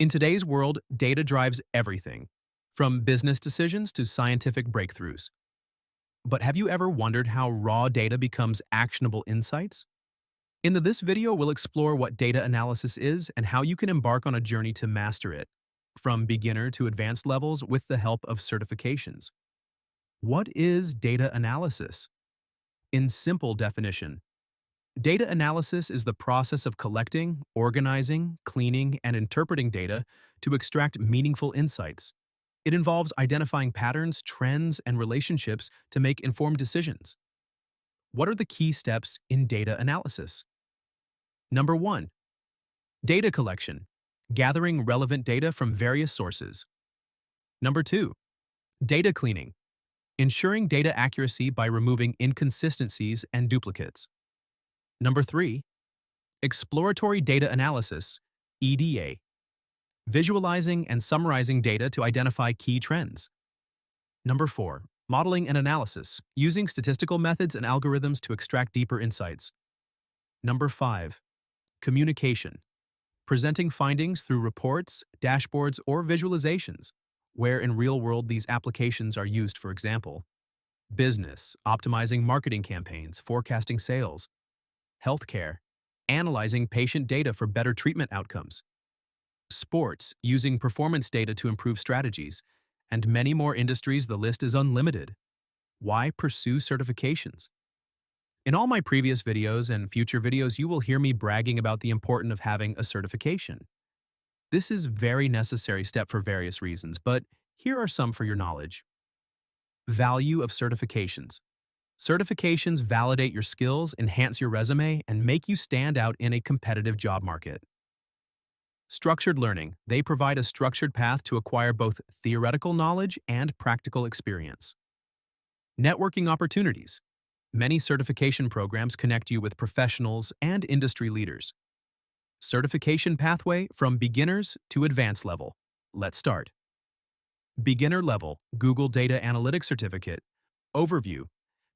In today's world, data drives everything, from business decisions to scientific breakthroughs. But have you ever wondered how raw data becomes actionable insights? In this video, we'll explore what data analysis is and how you can embark on a journey to master it, from beginner to advanced levels with the help of certifications. What is data analysis? In simple definition, data analysis is the process of collecting, organizing, cleaning, and interpreting data to extract meaningful insights. It involves identifying patterns, trends, and relationships to make informed decisions. What are the key steps in data analysis? Number 1. Data collection, gathering relevant data from various sources. Number 2. Data cleaning, ensuring data accuracy by removing inconsistencies and duplicates. Number 3. Exploratory data analysis, EDA, visualizing and summarizing data to identify key trends. Number 4. Modeling and analysis, using statistical methods and algorithms to extract deeper insights. Number 5. Communication, presenting findings through reports, dashboards, or visualizations, where in real world these applications are used, for example. Business, optimizing marketing campaigns, forecasting sales. Healthcare, analyzing patient data for better treatment outcomes. Sports, using performance data to improve strategies. And many more industries. The list is unlimited. Why pursue certifications? In all my previous videos and future videos, you will hear me bragging about the importance of having a certification. This is a very necessary step for various reasons, but here are some for your knowledge. Value of certifications. Certifications validate your skills, enhance your resume, and make you stand out in a competitive job market. Structured learning. They provide a structured path to acquire both theoretical knowledge and practical experience. Networking opportunities. Many certification programs connect you with professionals and industry leaders. Certification pathway from beginners to advanced level. Let's start. Beginner level, Google Data Analytics Certificate. Overview.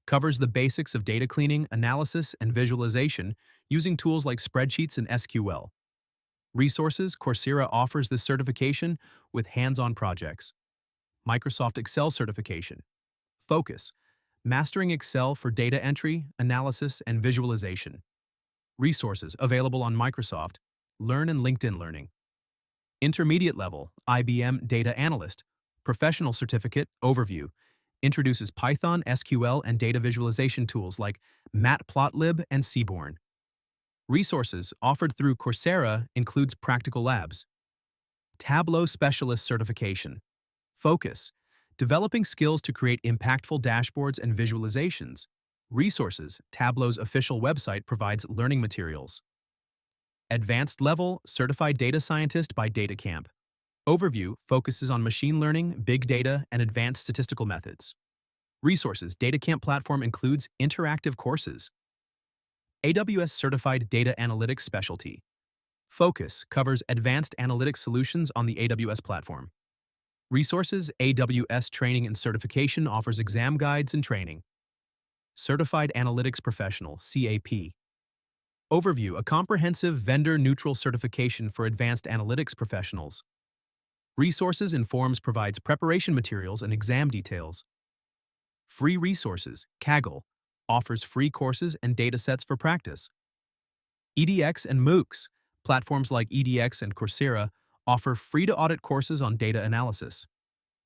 Covers the basics of data cleaning, analysis, and visualization using tools like spreadsheets and SQL. Resources. Coursera offers this certification with hands-on projects. Microsoft Excel certification. Focus. Mastering Excel for data entry, analysis, and visualization. Resources available on Microsoft, Learn and LinkedIn Learning. Intermediate level, IBM Data Analyst. Professional certificate. Overview. Introduces Python, SQL, and data visualization tools like Matplotlib and Seaborn. Resources offered through Coursera includes practical labs. Tableau Specialist certification. Focus. Developing skills to create impactful dashboards and visualizations. Resources. Tableau's official website provides learning materials. Advanced level, Certified Data Scientist by DataCamp. Overview focuses on machine learning, big data, and advanced statistical methods. Resources. DataCamp platform includes interactive courses. AWS Certified Data Analytics Specialty. Focus covers advanced analytics solutions on the AWS platform. Resources. AWS Training and Certification offers exam guides and training. Certified Analytics Professional, CAP. Overview, a comprehensive vendor-neutral certification for advanced analytics professionals. Resources and Forms provides preparation materials and exam details. Free resources, Kaggle, offers free courses and datasets for practice. EDX and MOOCs, platforms like EDX and Coursera, offer free-to-audit courses on data analysis.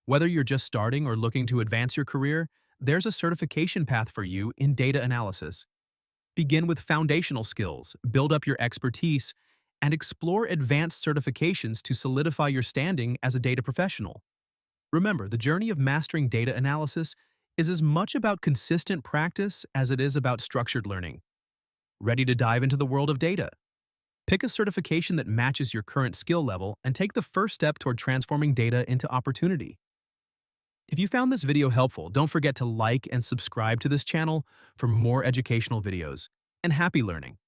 Whether you're just starting or looking to advance your career, there's a certification path for you in data analysis. Begin with foundational skills, build up your expertise, and explore advanced certifications to solidify your standing as a data professional. Remember, the journey of mastering data analysis is as much about consistent practice as it is about structured learning. Ready to dive into the world of data? Pick a certification that matches your current skill level and take the first step toward transforming data into opportunity. If you found this video helpful, don't forget to like and subscribe to this channel for more educational videos. And happy learning!